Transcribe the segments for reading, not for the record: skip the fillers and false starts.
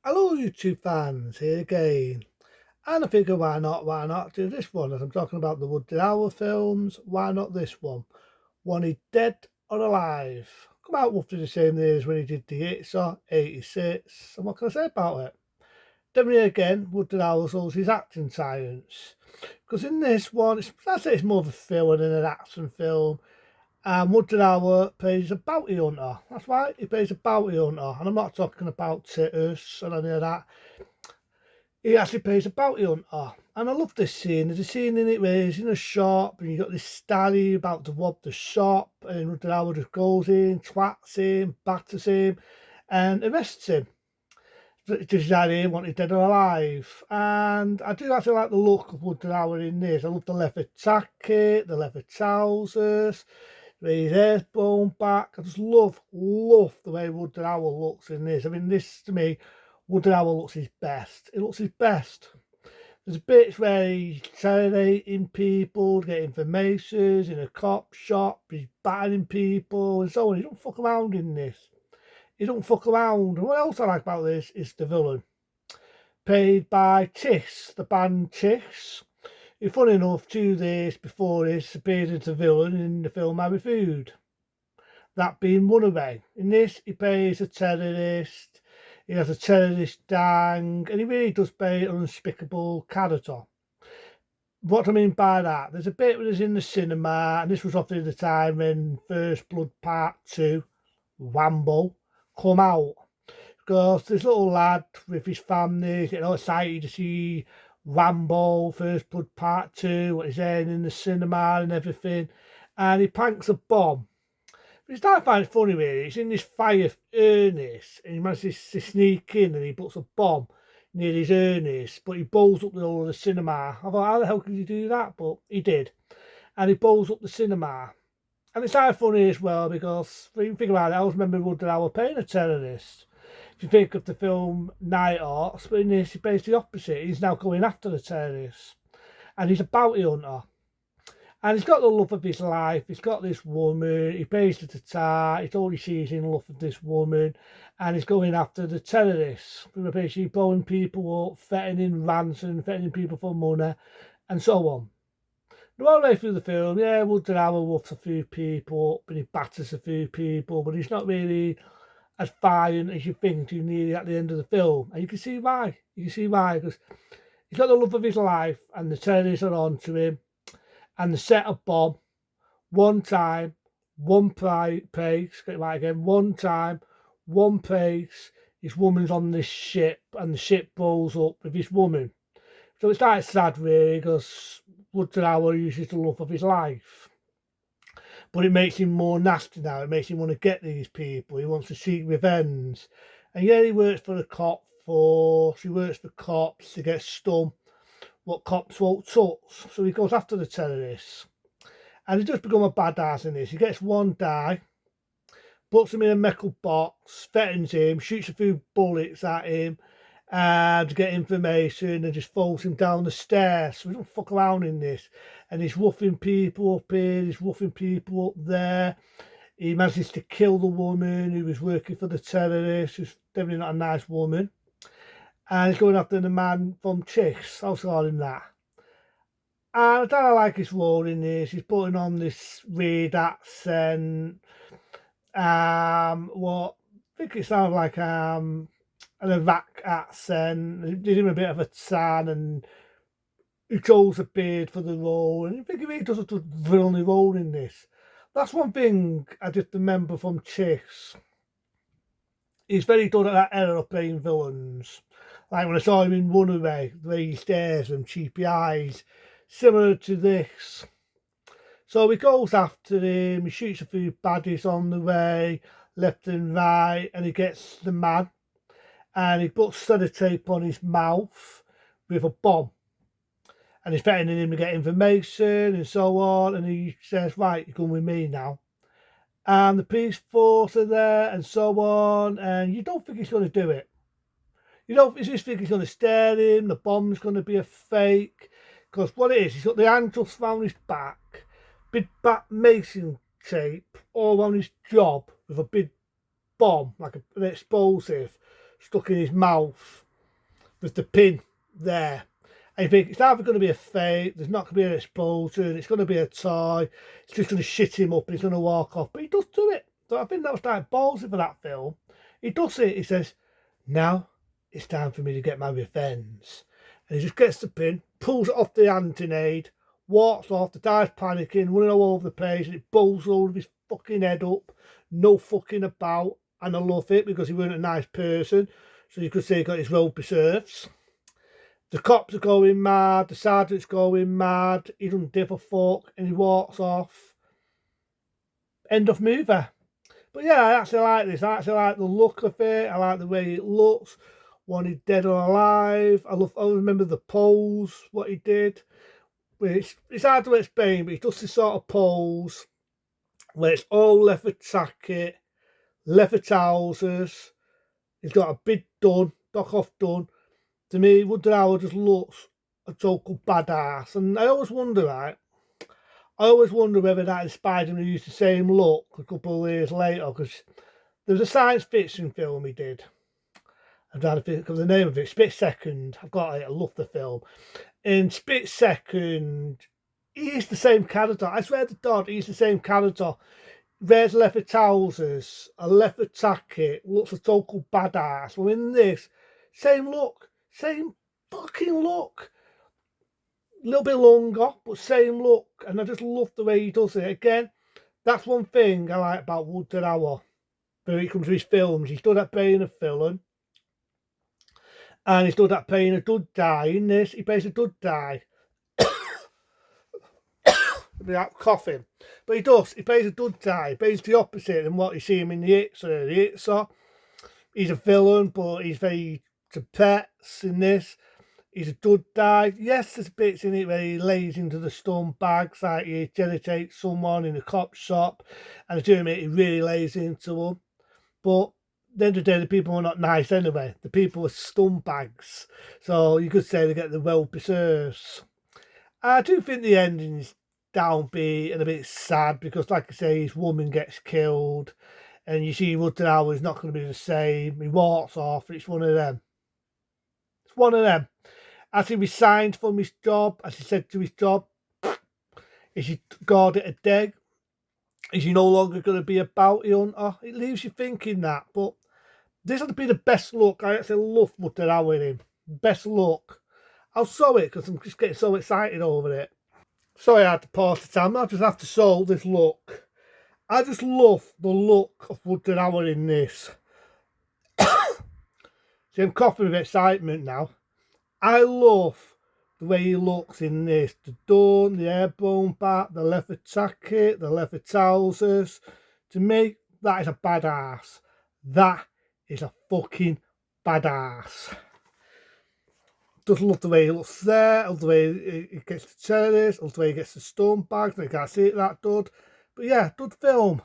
Hello YouTube fans, here again. And I figure why not do this one, as I'm talking about the Woody Allen films, why not this one? Wanted Dead or Alive. Come out roughly the same year as when he did The Itcher, 86, and what can I say about it? Then again, Woody Allen shows his acting science. Because in this one, I'd say it's more of a thriller than an action film. And Woody Allen plays a bounty hunter. That's right, he plays a bounty hunter. And I'm not talking about titters or any of that. He actually plays a bounty hunter. And I love this scene. There's a scene in it where he's in a shop and you got this starry about to rob the shop, and Woody Allen just goes in, twats him, batters him, and arrests him. Just that he wanted dead or alive. And I do actually like the look of Woody Allen in this. I love the leather jacket, the leather trousers, his hair's blown back. I just love the way Woody Allen looks in this. I mean, this to me, Woody Allen looks his best. He looks his best. There's bits where he's interrogating people, getting information in a cop shop, he's battering people and so on. He don't fuck around in this. He don't fuck around. And what else I like about this is the villain. Played by Tiss, the band Tiss. Funny enough, before this, appeared as a villain in the film Harry Food. That being Runaway. In this, he plays a terrorist. He has a terrorist gang, and he really does play an unspeakable character. What I mean by that, there's a bit where he's in the cinema, and this was often the time when First Blood Part 2, Wambo, come out. Because this little lad with his family getting all excited to see Rambo, First Blood Part 2, what he's saying in the cinema and everything, and he pranks a bomb. But it's not find it funny really, he's in this fire furnace and he manages to sneak in and he puts a bomb near his furnace, but he blows up the whole of the cinema. I thought, how the hell could you do that? But he did. And he blows up the cinema. And it's kind of funny as well because when you think about it, I always remember Woody Allen playing a terrorist. If you think of the film Night Horse, but in this he plays the opposite. He's now going after the terrorists. And he's a bounty hunter. And he's got the love of his life. He's got this woman. He plays the guitar. He's all he sees in love with this woman. And he's going after the terrorists. Who are basically blowing people up, threatening ransom, threatening people for money, and so on. The whole way through the film, yeah, Woody Allen roughs a few people up and he batters a few people, but he's not really as violent as you think to nearly at the end of the film. And you can see why. You can see why, because he's got the love of his life and the terrorists are on to him. And they set a bomb one time, one place, get it right again, one time, one place. His woman's on this ship and the ship blows up with his woman. So it's quite sad really because Woody Allen uses the love of his life. But it makes him more nasty now. It makes him want to get these people. He wants to seek revenge. And yeah, he works for the cop force. He works for cops to get stung what cops won't touch. So he goes after the terrorists. And he does become a badass in this. He gets one guy, puts him in a metal box, threatens him, shoots a few bullets at him, and to get information and just falls him down the stairs. So we don't fuck around in this. And he's roughing people up here, he's roughing people up there. He manages to kill the woman who was working for the terrorists, who's definitely not a nice woman. And he's going after the man from Chicks. I'll call him that. And I don't like his role in this. He's putting on this weird accent. What I think it sounds like an Iraq accent. He did him a bit of a tan and he chose a beard for the role. And I think he really does a villainy role in this. That's one thing I just remember from Chicks. He's very good at that era of playing villains. Like when I saw him in Runaway, the way he stares and cheapy eyes, similar to this. So he goes after him, he shoots a few baddies on the way, left and right, and he gets the man. And he puts sellotape on his mouth with a bomb. And he's threatening him to get information and so on. And he says, right, you come with me now. And the police force are there and so on. And you don't think he's going to do it. You don't just think he's going to stare him, the bomb's going to be a fake. Because what it is, he's got the handcuffs round his back, big back mason tape all on his job with a big bomb, like an explosive. stuck in his mouth with the pin there. And you think it's either going to be a fake, there's not going to be an explosion, it's going to be a toy, it's just going to shit him up and he's going to walk off. But he does do it. So I think that was like ballsy for that film. He does it. He says, now it's time for me to get my revenge. And he just gets the pin, pulls it off the antennae, walks off, the guy's panicking, running all over the place, and it bowls over his fucking head up. No fucking about. And I love it because he wasn't a nice person. So you could say he got his road preserves. The cops are going mad, the sergeant's going mad, he doesn't give a fuck, and he walks off. End of movie. But yeah, I actually like this. I actually like the look of it. I like the way it looks. When he's dead or alive. I remember the pose, what he did. It's hard to explain, but he does this sort of pose where it's all leather jacket, leather trousers. He's got a big done, dock off done. To me, Woody Harrelson just looks a total badass. And I always wonder, right? I always wonder whether that inspired him to use the same look a couple of years later, because there was a science fiction film he did. I'm trying to think of the name of it. Split Second. I've got it. I love the film. In Split Second, he's the same character. I swear to God, he's the same character. Wears leather trousers, a leather jacket, looks a total badass. Well, in this, same look. Same fucking look. A little bit longer, but same look. And I just love the way he does it. Again, that's one thing I like about Woody Harrelson. When it comes to his films, he's good at playing a villain. And he's good at playing a good guy. In this, he plays a good guy. Without coughing. But he does. He plays a good guy. He plays the opposite than what you see him in the Itzer. The Itzer, he's a villain, but he's very to pets in this. He's a good guy. Yes, there's bits in it where he lays into the stun bags, like he generates someone in a cop shop, and he really lays into them. But at the end of the day, the people are not nice anyway. The people are stun bags. So you could say they get the well preserves. I do think the ending is downbeat and a bit sad because, like I say, his woman gets killed, and you see Woody Harrelson is not going to be the same. He walks off, and it's one of them. It's one of them. As he resigned from his job, as he said to his job, is he called it a day? Is he no longer going to be a bounty hunter? It leaves you thinking that. But this would be the best look. I actually love Woody Harrelson in him. Best look. I'll show it because I'm just getting so excited over it. Sorry I had to pause the time. I just have to show this look. I just love the look of Woody Harrelson in this. See, I'm coughing with excitement now. I love the way he looks in this. The dome, the airbone back, the leather jacket, the leather trousers. To me, that is a badass. That is a fucking badass. Just love the way he looks there, love the way he gets the cherries, love the way he gets the stone bags. I can't see it that good. But yeah, good film.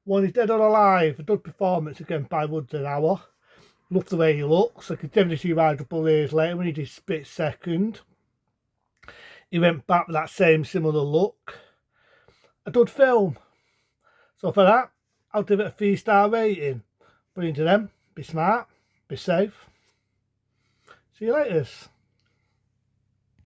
When he's dead or alive, a good performance again by Woody Harrelson. Love the way he looks. I could definitely see why a couple of years later when he did Split Second, he went back with that same similar look. A good film. So for that, I'll give it a 3-star rating. But into them, be smart, be safe. See you later.